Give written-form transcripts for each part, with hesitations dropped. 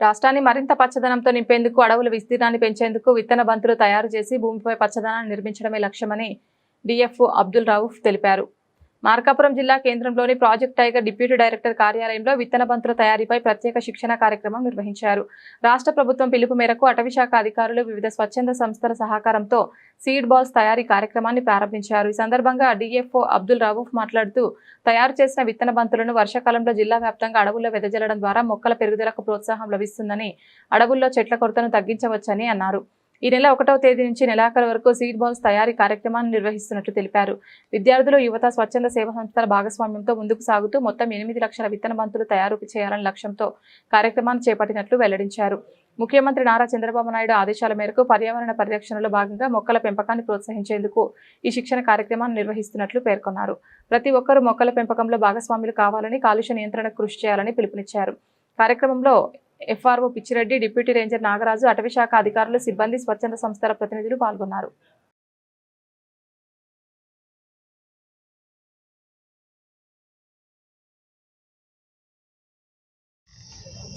రాష్ట్రాన్ని మరింత పచ్చదనంతో నింపేందుకు అడవుల విస్తీర్ణాన్ని పెంచేందుకు విత్తన బంతులు తయారు చేసి భూమిపై పచ్చదనాన్ని నిర్మించడమే లక్ష్యమని డిఎఫ్ఓ అబ్దుల్ రౌఫ్ తెలిపారు. మార్కాపురం జిల్లా కేంద్రంలోని ప్రాజెక్ట్ టైగర్ డిప్యూటీ డైరెక్టర్ కార్యాలయంలో విత్తన బంతుల తయారీపై ప్రత్యేక శిక్షణ కార్యక్రమం నిర్వహించారు. రాష్ట్ర ప్రభుత్వం పిలుపు మేరకు అటవీశాఖ అధికారులు వివిధ స్వచ్ఛంద సంస్థల సహకారంతో సీడ్ బాల్స్ తయారీ కార్యక్రమాన్ని ప్రారంభించారు. ఈ సందర్భంగా డిఎఫ్ఓ అబ్దుల్ రౌఫ్ మాట్లాడుతూ తయారు చేసిన విత్తన బంతులను వర్షాకాలంలో జిల్లా వ్యాప్తంగా అడవుల్లో వెదజల్లడం ద్వారా మొక్కల పెరుగుదలకు ప్రోత్సాహం లభిస్తుందని, అడవుల్లో చెట్ల కొరతను తగ్గించవచ్చని అన్నారు. ఈ నెల 1వ తేదీ నుంచి నెలాఖరు వరకు సీడ్ బాల్స్ తయారీ కార్యక్రమాన్ని నిర్వహిస్తున్నట్లు తెలిపారు. విద్యార్థులు, యువత, స్వచ్ఛంద సేవా సంస్థల భాగస్వామ్యంతో ముందుకు సాగుతూ మొత్తం 8 లక్షల విత్తన బంతులు తయారు చేయాలని లక్ష్యంతో కార్యక్రమాన్ని చేపట్టినట్లు వెల్లడించారు. ముఖ్యమంత్రి నారా చంద్రబాబు నాయుడు ఆదేశాల మేరకు పర్యావరణ పరిరక్షణలో భాగంగా మొక్కల పెంపకాన్ని ప్రోత్సహించేందుకు ఈ శిక్షణ కార్యక్రమాన్ని నిర్వహిస్తున్నట్లు పేర్కొన్నారు. ప్రతి ఒక్కరూ మొక్కల పెంపకంలో భాగస్వాములు కావాలని, కాలుష్య నియంత్రణకు కృషి చేయాలని పిలుపునిచ్చారు. కార్యక్రమంలో FRO Pichireddy, deputy ranger Nagaraju, అటవీశాఖ అధికారులు, సిబ్బంది, స్వచ్ఛంద సంస్థల ప్రతినిధులు పాల్గొన్నారు.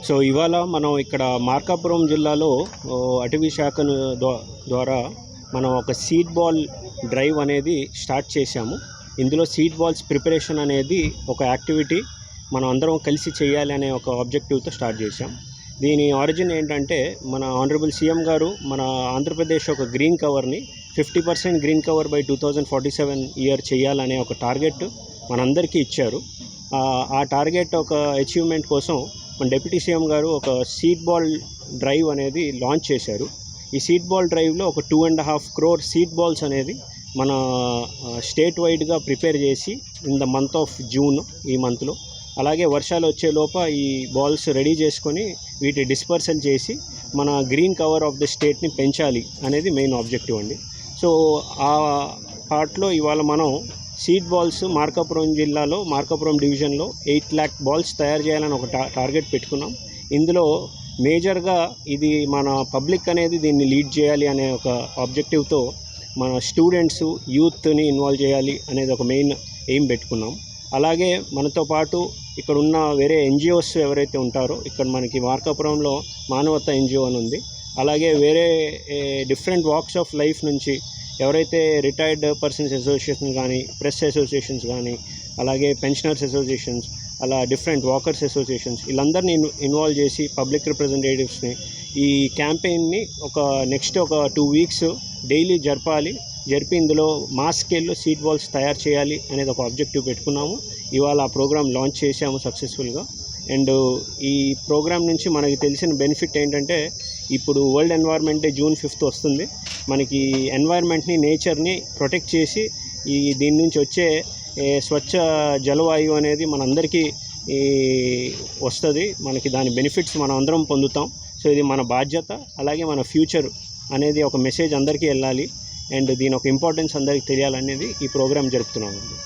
సో ఇవాళ మనం ఇక్కడ మార్కాపురం జిల్లాలో అటవీ శాఖ ద్వారా మనం ఒక సీడ్ బాల్ డ్రైవ్ అనేది స్టార్ట్ చేశాము. ఇందులో సీడ్ బాల్స్ ప్రిపరేషన్ అనేది ఒక యాక్టివిటీ మనం అందరం కలిసి చేయాలి అనే ఒక ఆబ్జెక్టివ్తో స్టార్ట్ చేశాం. దీని ఆరిజిన్ ఏంటంటే, మన ఆనరబుల్ సీఎం గారు మన ఆంధ్రప్రదేశ్ ఒక గ్రీన్ కవర్ని 50% గ్రీన్ కవర్ బై 2047 ఇయర్ చేయాలనే ఒక టార్గెట్ మనందరికీ ఇచ్చారు. ఆ టార్గెట్ ఒక అచీవ్మెంట్ కోసం మన డిప్యూటీ సీఎం గారు ఒక సీడ్ బాల్ డ్రైవ్ అనేది లాంచ్ చేశారు. ఈ సీడ్ బాల్ డ్రైవ్లో ఒక 2.5 crore సీడ్ బాల్స్ అనేది మన స్టేట్ వైడ్గా ప్రిపేర్ చేసి in the month of June, ఈ మంత్లో, అలాగే వర్షాలు వచ్చే లోప ఈ బాల్స్ రెడీ చేసుకొని వీటి డిస్పర్సల్ చేసి మన గ్రీన్ కవర్ ఆఫ్ ద స్టేట్ని పెంచాలి అనేది మెయిన్ ఆబ్జెక్టివ్ అండి. సో ఆ పార్ట్లో ఇవాళ మనం సీడ్ బాల్స్ మార్కాపురం జిల్లాలో మార్కాపురం డివిజన్లో 8 lakh బాల్స్ తయారు చేయాలని ఒక టార్గెట్ పెట్టుకున్నాం. ఇందులో మేజర్గా ఇది మన పబ్లిక్ అనేది దీన్ని లీడ్ చేయాలి అనే ఒక ఆబ్జెక్టివ్తో మన స్టూడెంట్స్, యూత్ని ఇన్వాల్వ్ చేయాలి అనేది ఒక మెయిన్ ఎయిమ్ పెట్టుకున్నాం. అలాగే మనతో పాటు ఇక్కడ ఉన్న వేరే ఎన్జిఓస్ ఎవరైతే ఉంటారో, ఇక్కడ మనకి మార్కాపురంలో మానవత ఎన్జిఓ అని ఉంది, అలాగే వేరే డిఫరెంట్ వాక్స్ ఆఫ్ లైఫ్ నుంచి ఎవరైతే రిటైర్డ్ పర్సన్స్ అసోసియేషన్స్ కానీ, ప్రెస్ అసోసియేషన్స్ కానీ, అలాగే పెన్షనర్స్ అసోసియేషన్స్, అలా డిఫరెంట్ వాకర్స్ అసోసియేషన్స్, వీళ్ళందరినీ ఇన్వాల్వ్ చేసి పబ్లిక్ రిప్రజెంటేటివ్స్ని ఈ క్యాంపెయిన్ని నెక్స్ట్ ఒక 2 weeks డైలీ జరిపి ఇందులో మాస్ స్కేల్లో సీడ్ బాల్స్ తయారు చేయాలి అనేది ఒక ఆబ్జెక్టివ్ పెట్టుకున్నాము. ఇవాళ ఆ ప్రోగ్రామ్ లాంచ్ చేశాము సక్సెస్ఫుల్గా. అండ్ ఈ ప్రోగ్రామ్ నుంచి మనకి తెలిసిన బెనిఫిట్ ఏంటంటే, ఇప్పుడు world environment day June 5th వస్తుంది. మనకి ఎన్వైర్న్మెంట్ని, నేచర్ని ప్రొటెక్ట్ చేసి దీని నుంచి వచ్చే స్వచ్ఛ జలవాయువు అనేది మనందరికీ వస్తుంది. మనకి దాని బెనిఫిట్స్ మనం అందరం పొందుతాం. సో ఇది మన బాధ్యత, అలాగే మన ఫ్యూచర్ అనేది ఒక మెసేజ్ అందరికీ వెళ్ళాలి అండ్ దీని ఒక ఇంపార్టెన్స్ అందరికీ తెలియాలనేది ఈ ప్రోగ్రాం జరుపుతున్నామండి.